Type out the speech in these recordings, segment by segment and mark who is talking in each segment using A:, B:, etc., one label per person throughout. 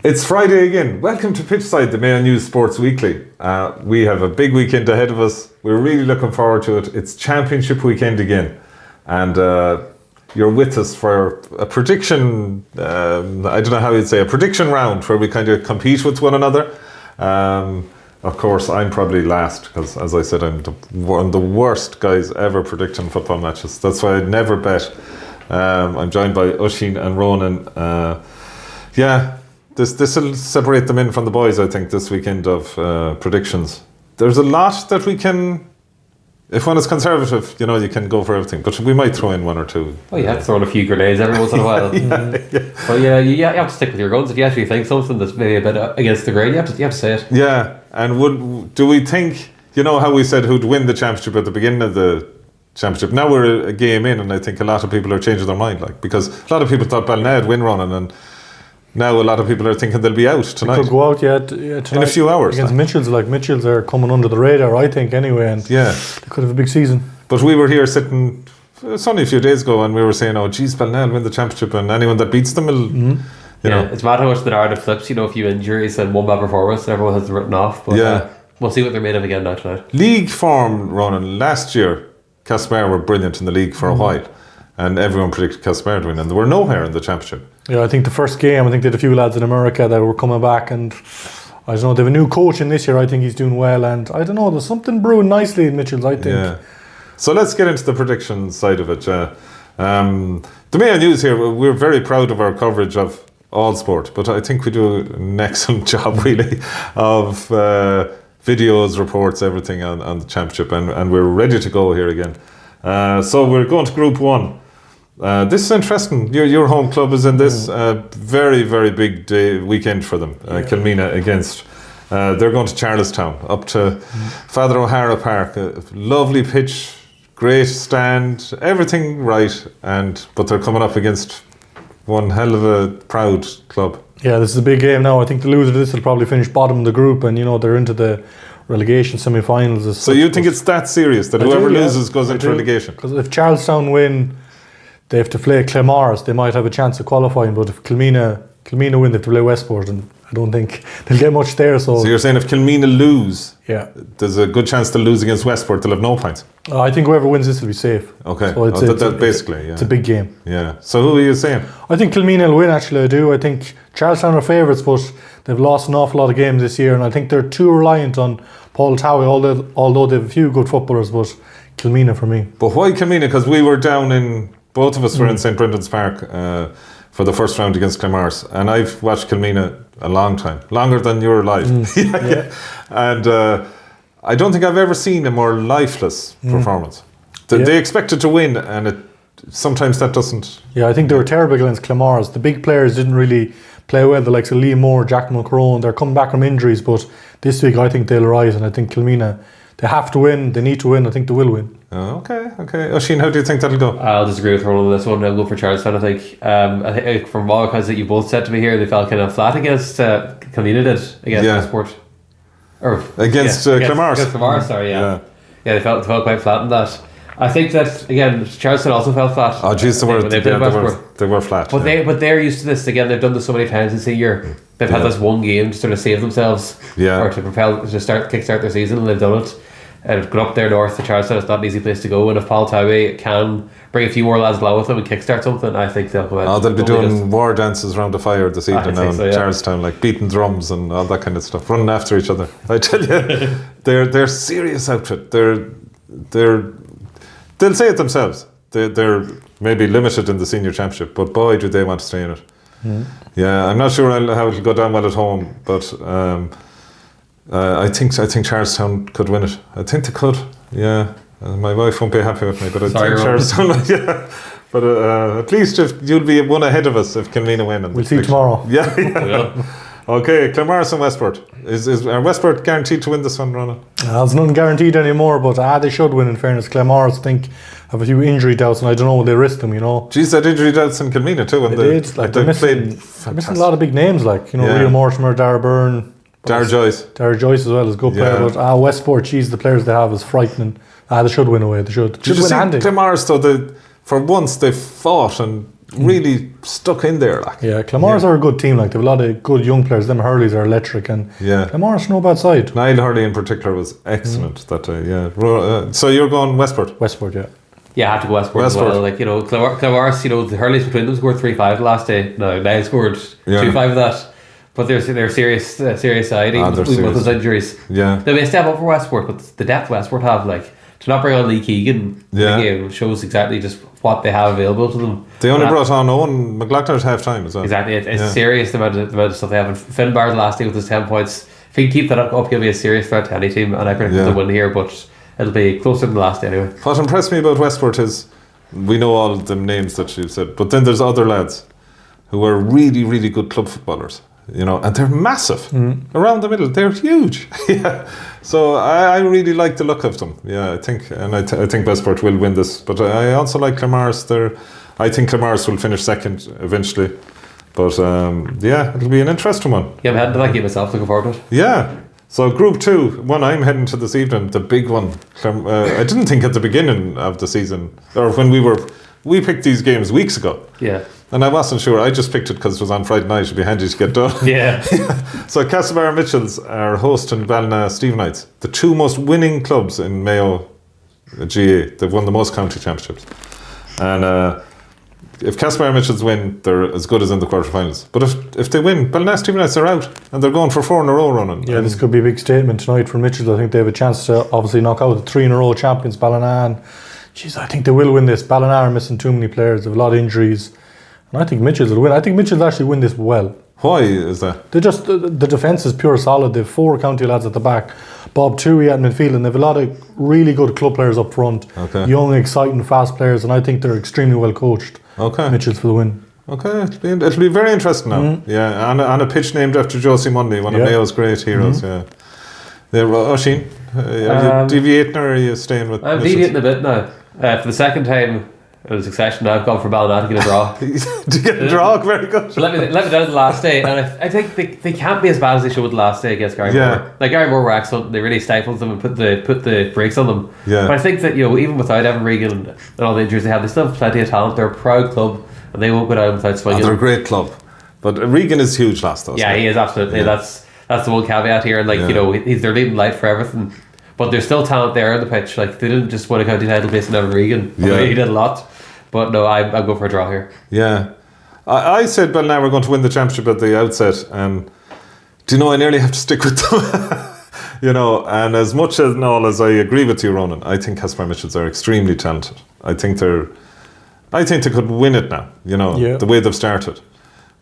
A: It's Friday again. Welcome to Pitchside, the Mayo News Sports Weekly. We have a big weekend ahead of us. We're really looking forward to it. It's Championship weekend again. And you're with us for a prediction, I don't know how you'd say, a prediction round where we kind of compete with one another. Of course, I'm probably last because, as I said, I'm one of the worst guys ever predicting football matches. That's why I'd never bet. I'm joined by Oisín and Ronan. This will separate them in from the boys, I think, this weekend of predictions. There's a lot that we can, if one is conservative, you can go for everything. But we might throw in one or two.
B: Oh, you have to throw in a few grenades every once in a while. But you have to stick with your guns. If you actually think something that's maybe a bit against the grain, you have to say it.
A: Yeah, and do we think, how we said who'd win the championship at the beginning of the championship? Now we're a game in, and I think a lot of people are changing their mind, because a lot of people thought Ballina would win Ronan, and now a lot of people are thinking they'll be out tonight.
C: They could go out, tonight
A: in a few hours.
C: Against Mitchells. Mitchells are coming under the radar, I think, anyway, and they could have a big season.
A: But we were here sitting, it's only a few days ago, and we were saying, Ballina will win the championship, and anyone that beats them will,
B: It's mad how much the narrative flips, a few injuries and one bad performance, and everyone has them written off. But we'll see what they're made of again now tonight.
A: League form, Ronan, last year, Castlebar were brilliant in the league for a while. And everyone predicted Castlebar to win, and they were nowhere in the championship.
C: Yeah, I think the first game, they had a few lads in America that were coming back, and I don't know, they have a new coach in this year. I think he's doing well, and I don't know, there's something brewing nicely in Mitchells, I think.
A: Yeah. So let's get into the prediction side of it. The Mayo News here, we're very proud of our coverage of all sport, but I think we do an excellent job, really, of videos, reports, everything on the championship, and we're ready to go here again. So we're going to Group 1. This is interesting. Your home club is in this very, very big weekend for them. Kilmeena against. They're going to Charlestown, up to Father O'Hara Park. A lovely pitch, great stand, everything right. But they're coming up against one hell of a proud club. Yeah,
C: this is a big game now. I think the loser of this will probably finish bottom of the group, and they're into the relegation semi-finals.
A: So you think it's that serious that whoever loses goes into relegation?
C: Because if Charlestown win, they have to play Claremore. They might have a chance of qualifying, but if Kilmeena win, they have to play Westport, and I don't think they'll get much there. So
A: you're saying if Kilmeena lose, there's a good chance they'll lose against Westport, they'll have no points?
C: I think whoever wins this will be safe.
A: Okay,
C: so it's a big game.
A: Yeah. So who are you saying?
C: I think Kilmeena will win, actually, I do. I think Charlestown are favourites, but they've lost an awful lot of games this year, and I think they're too reliant on Paul Towie, although they have a few good footballers, but Kilmeena for me.
A: But why Kilmeena? Because we were down in, both of us were in St. Brendan's Park for the first round against Claremore, and I've watched Kilmeena a long time, longer than you're alive. And I don't think I've ever seen a more lifeless performance. They expected to win, and sometimes that doesn't.
C: Yeah, I think they were terrible against Claremore. The big players didn't really play well. The likes of Liam Moore, Jack Mulcahrone, they're coming back from injuries, but this week I think they'll rise, and I think Kilmeena, they have to win, they need to win, I think they will win.
A: Okay. Oisín, how do you think that'll go?
B: I'll disagree with Roland on this one. I'll go for Charlestown, I think. I think from all accounts that you both said to me here, they felt kind of flat against Kilmeena did against Westport. Or
A: against Claremore.
B: Against Claremore, sorry, yeah, they felt quite flat in that. I think that, again, Charlestown also felt flat.
A: Oh, jeez, they were flat.
B: But they're used to this. Again, they've done this so many times this year. They've had this one game to sort of save themselves, or to kickstart their season, and they've done it. And gone up there north to Charlestown, it's not an easy place to go. And if Paul Towie can bring a few more lads along with them and kickstart something, I think they'll come out.
A: They'll be doing war dances around the fire this evening now in Charlestown, like beating drums and all that kind of stuff, running after each other. I tell you, they're serious outfit. They'll say it themselves. They're maybe limited in the senior championship, but boy, do they want to stay in it. Yeah, I'm not sure how it'll go down well at home, but I think Charlestown could win it. I think they could. Yeah, my wife won't be happy with me, but I think Charlestown. Yeah, but at least if you'll be one ahead of us if Kilmeena win.
C: We'll see tomorrow.
A: Yeah. Okay, Claremore and Westport. Are Westport guaranteed to win this one, Ronan?
C: There's nothing guaranteed anymore, but they should win, in fairness. Claremore, I think, have a few injury doubts, and I don't know, will they risk them,
A: Geez, that injury doubts in Kilmeena too.
C: They did. They're missing a lot of big names, Rio Mortimer, Dara Byrne.
A: Dara Joyce
C: as well is a good player, but Westport, the players they have is frightening. They should win away. They should win handy.
A: Claremore, though, for once they've fought and really stuck in there. Like.
C: Yeah, Clamores are a good team. Like, they have a lot of good young players. Them Hurleys are electric, and Clamores no bad side.
A: Niall Hurley in particular was excellent that day. So you're going Westport?
C: Westport, yeah.
B: Yeah, I have to go Westport as well. Like, Clamores, the Hurleys between them scored 3-5 the last day. No, Niall scored 2-5 of that. But they're serious side with those injuries.
A: Yeah.
B: They'll be a step up for Westport, but the depth Westport have, like, to not bring on Lee Keegan in the game shows exactly just what they have available to them.
A: They only brought on Owen McLaughlin at half time as well.
B: Exactly, it's serious the amount of stuff they have. And Finn Barr's last day with his 10 points. If he can keep that up, he'll be a serious threat to any team, and I predict they'll win here, but it'll be closer than the last day anyway.
A: What impressed me about Westport is we know all the names that you've said, but then there's other lads who are really, really good club footballers. And they're massive around the middle. They're huge. So I really like the look of them. Yeah, I think Westport will win this. But I also like Clamars. I think Clamars will finish second eventually. But it'll be an interesting one.
B: Yeah, I'm heading to that game myself. Looking forward to it.
A: Yeah. So Group 2, one I'm heading to this evening, the big one. I didn't think at the beginning of the season, or when we picked these games weeks ago.
B: Yeah.
A: And I wasn't sure. I just picked it because it was on Friday night. It'd be handy to get done.
B: Yeah.
A: So Castlebar Mitchells are hosting Ballina Stephenites, the two most winning clubs in Mayo GA. They've won the most county championships. And if Castlebar Mitchells win, they're as good as in the quarterfinals. But if they win, Ballina Stephenites are out, and they're going for 4 in a row running.
C: Yeah, this could be a big statement tonight for Mitchells. I think they have a chance to obviously knock out the 3 in a row champions, Ballina. And I think they will win this. Ballina are missing too many players. They have a lot of injuries. And I think Mitchells will win. I think Mitchells actually win this well.
A: Why is that?
C: They just the defence is pure solid. They have 4 county lads at the back. Bob Toohey at midfield, and they have a lot of really good club players up front.
A: Okay.
C: Young, exciting, fast players, and I think they're extremely well coached.
A: Okay.
C: Mitchells for the win.
A: Okay, it'll be very interesting now. Yeah, and a pitch named after Josie Mundy, one of Mayo's great heroes. Yeah. Oisín, are you deviating or are you staying with?
B: I'm deviating a bit now. For the second time in a succession, I've gone for Ballina to get a draw.
A: To get a draw, very good.
B: Let me down the last day, and I think they can't be as bad as they showed the last day against Garrymore.
A: Yeah.
B: Like, Garrymore were excellent. They really stifled them and put the brakes on them.
A: Yeah.
B: But I think that even without Evan Regan and all the injuries they have, they still have plenty of talent. They're a proud club, and they won't go down without swinging.
A: They're a great club, but Regan is huge last though.
B: Yeah, he is absolutely. Yeah. That's the one caveat here, and he's their leading light for everything. But there's still talent there on the pitch. Like, they didn't just win a county title based on Evan Regan.
A: Yeah.
B: He did a lot. But no, I'm going for a draw here.
A: Yeah. I said Ballina were going to win the championship at the outset, and I nearly have to stick with them. And as much as I agree with you, Ronan, I think Castlebar Mitchells are extremely talented. I think they could win it now, the way they've started.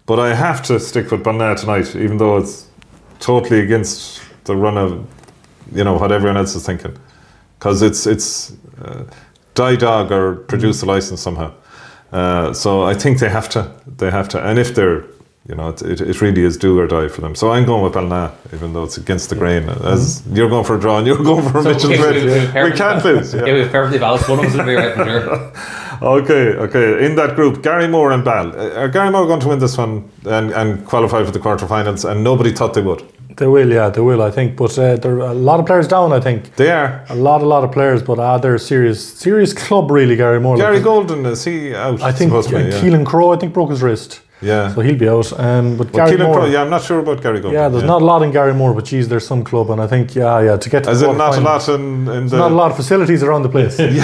A: But I have to stick with Ballina tonight, even though it's totally against the run of what everyone else is thinking, because it's die dog or produce a license somehow. So I think they have to, and if they're, it really is do or die for them. So I'm going with Ballina, even though it's against the grain. As you're going for a draw and you're going for a Mitchell's win. We can't lose. Yeah,
B: we've perfectly balanced. One of us will be right for sure.
A: Okay. In that group, Garrymore and Ball. Are Garrymore going to win this one and qualify for the quarterfinals? And nobody thought they would.
C: They will, I think. But there are a lot of players down, I think.
A: They are.
C: A lot of players, but they're a serious club, really, Garrymore.
A: Gary Golden, is he out?
C: I think Keelan Crowe, I think, broke his wrist.
A: Yeah.
C: So he'll be out. But Garrymore,
A: Crowe, I'm not sure about Gary Golden.
C: Yeah, there's not a lot in Garrymore, but there's some club, and I think, to get to
A: the
C: quarterfinals.
A: Not a lot in
C: there's not a lot of facilities around the place. There's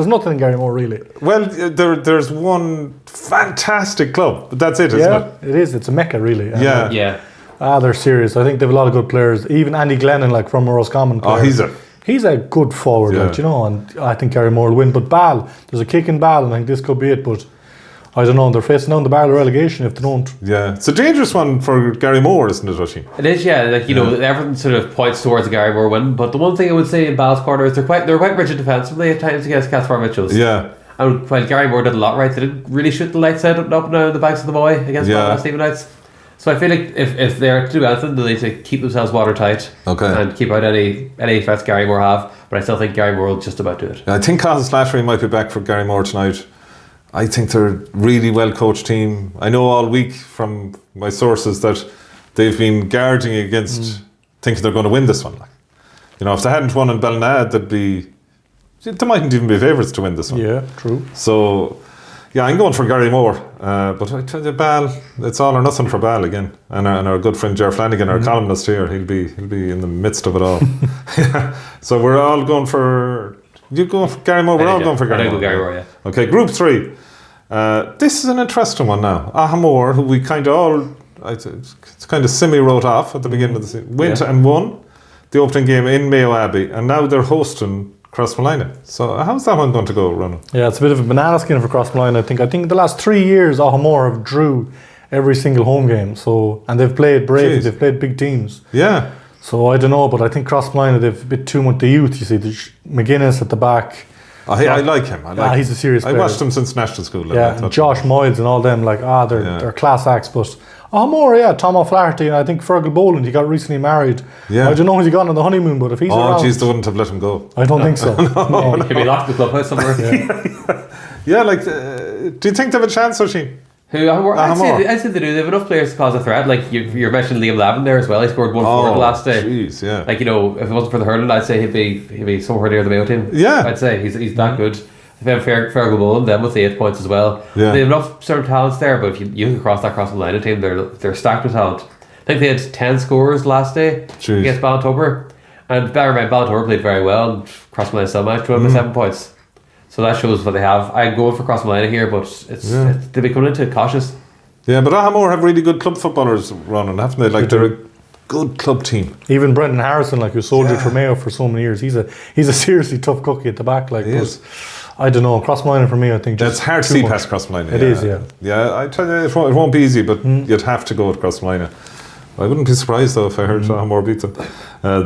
C: nothing in Garrymore, really.
A: Well, there's one fantastic club, but that's it, isn't it?
C: It is. It's a mecca, really.
B: Yeah.
C: They're serious. I think they have a lot of good players. Even Andy Glennon, from Roscommon. He's a good forward, and I think Garrymore will win. But Ball, there's a kick in Ball, and I think this could be it. But I don't know. They're facing down the barrel of relegation if they don't.
A: Yeah, it's a dangerous one for Garrymore, isn't it, Oisín?
B: It is, yeah. Everything sort of points towards a Garrymore win. But the one thing I would say in Ball's corner is they're quite rigid defensively at times against Castlebar Mitchells.
A: Yeah.
B: And while Garrymore did a lot right, they didn't really shoot the lights out up and down the banks of the Moy against Ballina Stephenites. So I feel like if they're to do anything, they need to keep themselves watertight and keep out any threats Garrymore have. But I still think Garrymore will just about do it.
A: I think Colin Slattery might be back for Garrymore tonight. I think they're a really well coached team. I know all week from my sources that they've been guarding against thinking they're going to win this one. If they hadn't won in Ballina, they mightn't even be favourites to win this one.
C: Yeah, true.
A: So Yeah, I'm going for Garrymore, but I tell you, Ball, it's all or nothing for Ball again. And our good friend Ger Flanagan, our columnist here, he'll be in the midst of it all. So we're all going for. You going for Garrymore? We're all going for Garrymore.
B: I go Garrymore, yeah.
A: Okay, Group 3. This is an interesting one now. Aghamore, who we kind of all, it's kind of semi-wrote off at the beginning of the season, went and won the opening game in Mayo Abbey, and now they're hosting Crossmolina. So how's that one going to go, Ronald?
C: Yeah, it's a bit of a banana skin for Crossmolina. I think the last 3 years, Aghamore have drew every single home game. So, and they've played Breaffy, they've played big teams.
A: Yeah.
C: So I don't know, but I think Crossmolina, they've a bit too much the youth. You see, there's McGuinness at the back.
A: I like him.
C: He's a serious player.
A: I watched him since national school.
C: Yeah, and Josh Moyles and all them, they're class acts. But Aghamore, Tom O'Flaherty, and I think Fergal Boland, he got recently married. Yeah. I don't know if he's gone on the honeymoon, but if he's around...
A: they wouldn't have let him go.
C: I don't think so.
B: No. He'll be locked in the clubhouse somewhere.
A: Do you think they have a chance, Oisin?
B: I'd say they do. They have enough players to cause a threat. Like you're mentioning Liam Lavin there as well. He scored 1 for the last day.
A: Jeez, yeah.
B: Like, if it wasn't for the hurling, I'd say he'd be somewhere near the Mayo team.
A: Yeah.
B: I'd say he's that good. They have Fergal Boland, them with the 8 points as well.
A: Yeah. They
B: have enough sort of talents there, but if you can cross that Crossmolina team, they're stacked with talent. I think they had 10 scores last day against Ballintubber. And bear in mind, Ballintubber played very well, and Crossmolina still managed to win by 7 points. So that shows what they have. I'm going for Crossmolina here, but they'll be coming into it cautious.
A: Yeah, but Aghamore have really good club footballers running, haven't they? Like, they're a good club team. Even
C: Brendan Harrison, who soldiered for Mayo for so many years, he's a seriously tough cookie at the back. He is. I don't know, Crossmolina for me, I think.
A: It's hard to see past Crossmolina.
C: It is, yeah.
A: Yeah, I tell you, it won't be easy, but you'd have to go with Crossmolina. I wouldn't be surprised though if I heard Aghamore beat them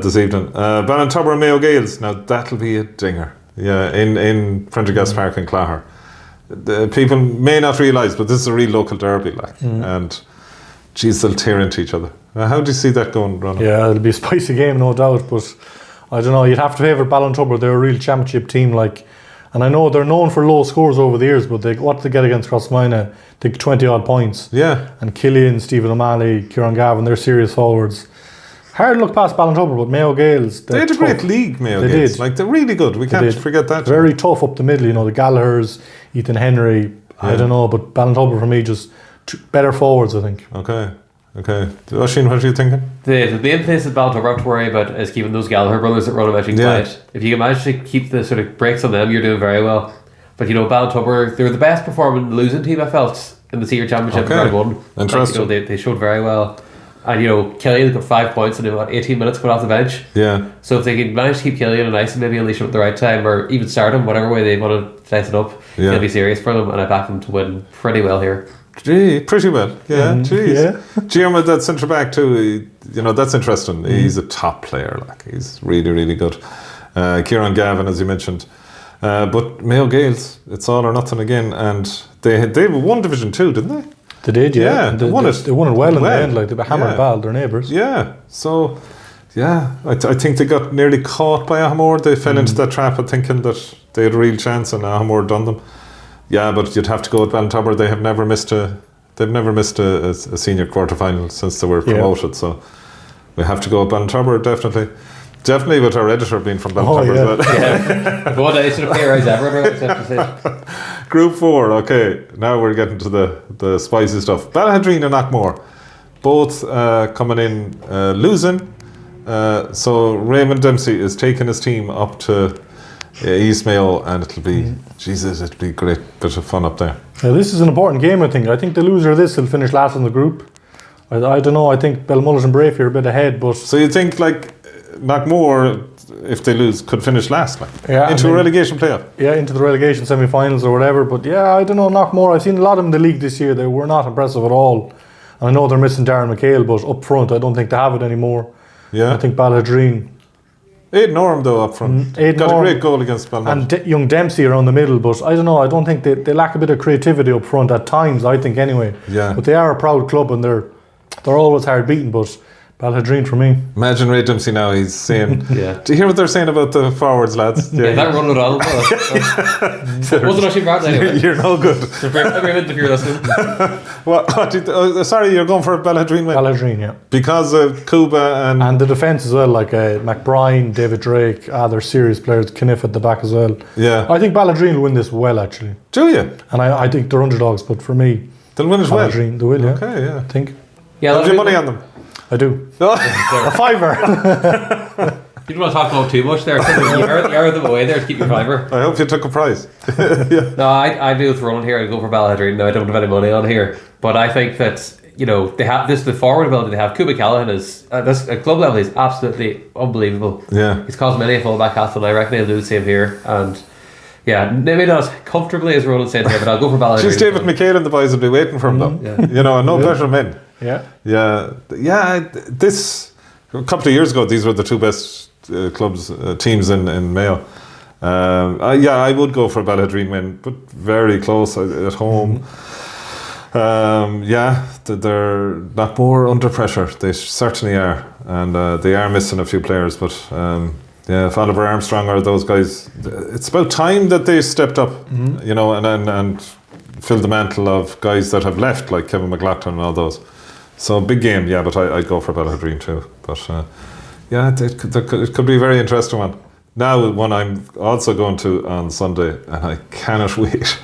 A: this evening. Ballintubber and Mayo Gaels. Now that'll be a dinger. Yeah, in Prendergast Park in Clare. The people may not realise, but this is a real local derby, and geez, they'll tear into each other. How do you see that going, Ronald?
C: Yeah, it'll be a spicy game, no doubt. But I don't know. You'd have to favour Ballintubber. They're a real championship team, and I know they're known for low scores over the years. But what they get against Crossmolina, they get 20 odd points.
A: Yeah.
C: And Killian, Stephen O'Malley, Kieran Gavin, they're serious forwards. Hard to look past Ballintubber, but Mayo Gaels,
A: they had a great league, Mayo Gaels. They're really good. We can't forget that.
C: Very tough up the middle, the Gallaghers, Ethan Henry. I don't know, but Ballintubber for me just better forwards, I think.
A: Okay. Oisin, what are you thinking?
B: The main place that Ballintubber have to worry about is keeping those Gallagher brothers that run eventually quiet. If you can manage to keep the sort of breaks on them, you're doing very well. But Ballintubber, they were the best performing losing team, I felt, in the senior championship in round 1.
A: Interesting.
B: They showed very well. And Killian got 5 points in about 18 minutes coming off the bench.
A: Yeah.
B: So if they can manage to keep Killian and ice and maybe unleash him at the right time, or even start him, whatever way they want to set it up, it'll be serious for them. And I back them to win pretty well here.
A: Gee, pretty well. Yeah, jeez. Giamma, that centre back too. That's interesting. He's a top player. He's really, really good. Kieran Gavin, as you mentioned. But Mayo Gaels, it's all or nothing again, and they won Division 2, didn't they?
C: They did, yeah.
A: They won it.
C: They won it well in the end. They hammered Ball, their neighbours.
A: Yeah. So, I think they got nearly caught by Aghamore. They fell into that trap of thinking that they had a real chance, and Aghamore done them. Yeah, but you'd have to go with Ballintubber. They've never missed a senior quarter final since they were promoted. So we have to go with Ballintubber, definitely with our editor being from Ballintubber as well.
B: Yeah. One day should have played ever.
A: Group 4. Okay, now we're getting to the spicy stuff. Ballahadreen and Knockmore, both coming in losing. So Raymond Dempsey is taking his team up to East Mayo, and it'll be a great bit of fun up there.
C: Yeah, this is an important game, I think. I think the loser of this will finish last in the group. I don't know. I think Belmullet and Breaffy are a bit ahead, but
A: so you think Knockmore, if they lose, could finish last, into a relegation playoff? Yeah,
C: into the relegation semi-finals or whatever. But I don't know, Knockmore, I've seen a lot of them in the league this year. They were not impressive at all. And I know they're missing Darren McHale, but up front, I don't think they have it anymore.
A: Yeah.
C: I think Ballahadreen.
A: Aidan Norm, though, up front. Got a great goal against Belmullet.
C: And young Dempsey around the middle, but I don't know, I don't think they lack a bit of creativity up front at times, I think, anyway.
A: Yeah.
C: But they are a proud club, and they're always hard beaten, but Balladrine for me.
A: Imagine Ray Dempsey now, he's saying, do you hear what they're saying about the forwards, lads?
B: Yeah, that run O'Donnell. Wasn't actually bad anyway.
A: You're no good.
B: Agreement if you're listening.
A: Sorry, you're going for a Balladrine win?
C: Balladrine, yeah.
A: Because of Cuba and
C: the defence as well, like McBride, David Drake, they're serious players. Kniff at the back as well.
A: Yeah.
C: I think Balladrine will win this well, actually.
A: Do you?
C: And I think they're underdogs, but for me,
A: they'll win as well.
C: Balladrine, they will, yeah.
A: Okay, yeah.
C: I think.
B: Yeah,
A: have you money on them?
C: I do.
A: Oh.
C: A fiver.
B: You don't want to talk about too much there. You are them away there to keep your fiver.
A: I hope you took a prize.
B: Yeah. No, I do with Roland here. I go for Balladrine. No, I don't have any money on here, but I think that they have the forward ability they have. Cuba Callahan is at club level. He's absolutely unbelievable. Yeah, he's caused many a fullback hassle. I reckon he'll do the same here. And yeah, maybe not as comfortably as Roland said here, but I'll go for Balladrine.
A: Just David McHale and the boys will be waiting for him though. Yeah. And no better men. Yeah. This a couple of years ago, these were the two best teams in Mayo. I would go for Balladrine win, but very close at home. They're not more under pressure. They certainly are, and they are missing a few players. But if Oliver Armstrong or those guys, it's about time that they stepped up, and filled the mantle of guys that have left, like Kevin McLaughlin and all those. So big game, but I'd go for Balladrine too. But it could be a very interesting one. Now, one I'm also going to on Sunday, and I cannot wait.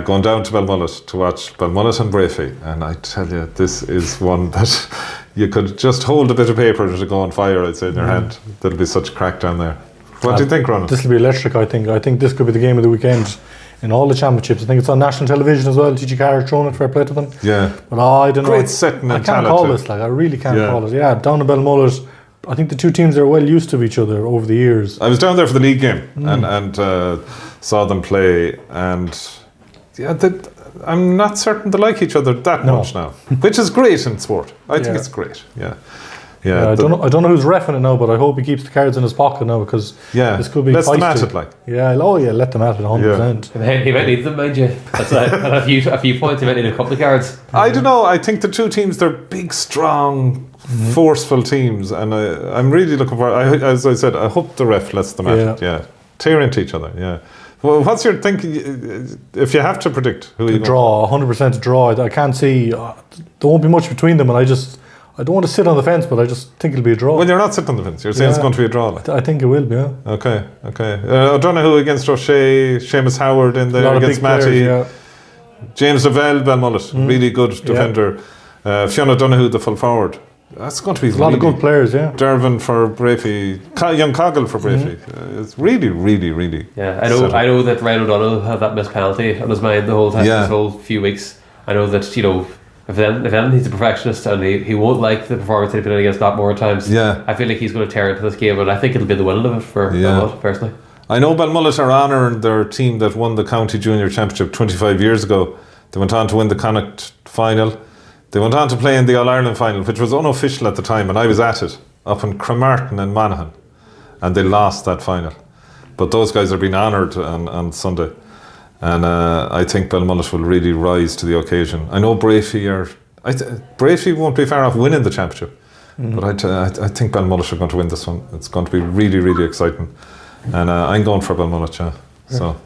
A: Going down to Belmullet to watch Belmullet and Breaffy, and I tell you, this is one that you could just hold a bit of paper to go on fire, I'd say, in your hand. There'll be such a crack down there. What do you think, Ronan?
C: This will be electric, I think. I think this could be the game of the weekend in all the championships. I think it's on national television as well. TG Carr throwing it, fair play to them.
A: Yeah.
C: But I don't know.
A: Great setting and
C: I can't call this, I really can't call it. Yeah, down to Belmullet. I think the two teams are well used to each other over the years.
A: I was down there for the league game and saw them play, and I'm not certain they like each other that much now, which is great in sport. I think it's great. Yeah. I don't know who's reffing it now, but I hope he keeps the cards in his pocket now, because this could be let
C: feisty.
A: them at it, like.
C: Let them at it 100%.
B: He might need them, mind you. That's a few points. He might need a couple of cards.
A: I don't know. I think the two teams, they're big, strong, forceful teams, and I'm really looking for. As I said, I hope the ref lets them at it. Yeah, tear into each other. Yeah. Well, what's your thinking? If you have to predict, who are you
C: draw? 100% draw. I can't see. There won't be much between them, and I don't want to sit on the fence, but I just think it'll be a draw.
A: Well, you're not sitting on the fence. You're saying it's going to be a draw.
C: I think it will be, yeah.
A: Okay. O'Donoghue against O'Shea, Seamus Howard in there against Matty. James Lavelle, Belmullet, really good defender. Fionn O'Donoghue, the full forward. That's going to be
C: a lot of good players, yeah.
A: Dervin for Breaffy, young Coggle for Breaffy. It's really, really, really.
B: Yeah, I know that Ryan O'Donoghue had that missed penalty on his mind the whole time, this whole few weeks. I know that, if then he's a perfectionist and he won't like the performance he's been in against Knockmore at times. Yeah. I feel like he's going to tear into this game, and I think it'll be the winning of it for Belmullet, personally.
A: I know Belmullet are honouring their team that won the County Junior Championship 25 years ago. They went on to win the Connacht final. They went on to play in the All-Ireland final, which was unofficial at the time, and I was at it, up in Cromartin and Monaghan, and they lost that final. But those guys are being honoured on Sunday. And I think Belmullet will really rise to the occasion. I know Breaffy Breaffy won't be far off winning the championship, but I think Belmullet are going to win this one. It's going to be really, really exciting, and I'm going for Belmullet. So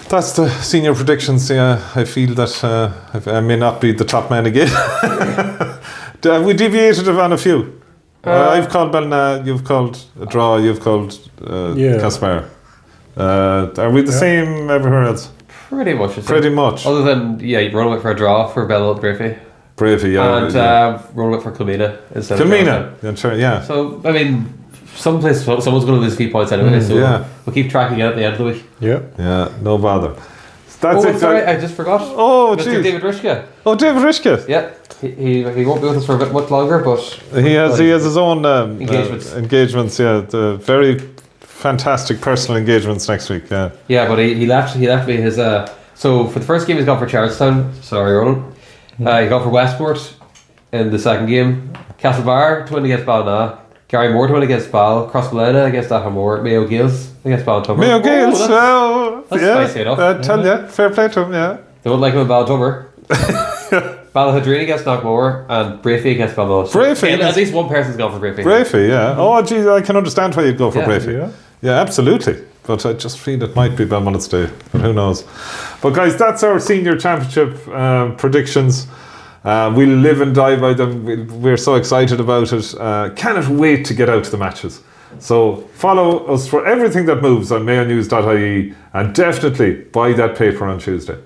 A: that's the senior predictions. I feel that I may not be the top man again. We deviated on a few. I've called Ballina. You've called a draw. You've called Castlebar. Are we the same everywhere else?
B: Pretty much.
A: Other
B: than Roland went for a draw for Belmullet Breaffy. And Roland went for Kilmeena instead
A: Kilmeena. Yeah.
B: So I mean, someone's going to lose a few points anyway. So we'll keep tracking it at the end of the week.
A: Yeah. No bother. That's it.
B: Sorry, I just forgot.
A: Oh,
B: Mr. David Rishka.
A: Oh, David Rishka.
B: Yeah. He won't be with us for a bit much longer, but
A: he has his own
B: engagements.
A: Yeah, the very fantastic personal engagements next week.
B: Yeah, but he left me his. So for the first game, he's gone for Charlestown. Sorry, Ronan. He got for Westport in the second game. Castlebar to win against Ballina. Garrymore to win against Balla. Crossmolina against Aghamore. Mayo Gales against Ballina.
A: Mayo Gales.
B: That's spicy enough.
A: Tell you, fair play to him. Yeah.
B: They won't like him in Ballina. Ballahadreen against Knockmore and Breaffy against Belmullet.
A: Breaffy.
B: At least one person's gone for Breaffy.
A: Breaffy, yeah. Oh, geez, I can understand why you'd go for Breaffy.
C: Yeah.
A: Yeah, absolutely. But I just feel it might be Belmullet's day. But who knows? But guys, that's our senior championship predictions. We'll live and die by them. We're so excited about it. Cannot wait to get out to the matches. So follow us for everything that moves on mayonews.ie and definitely buy that paper on Tuesday.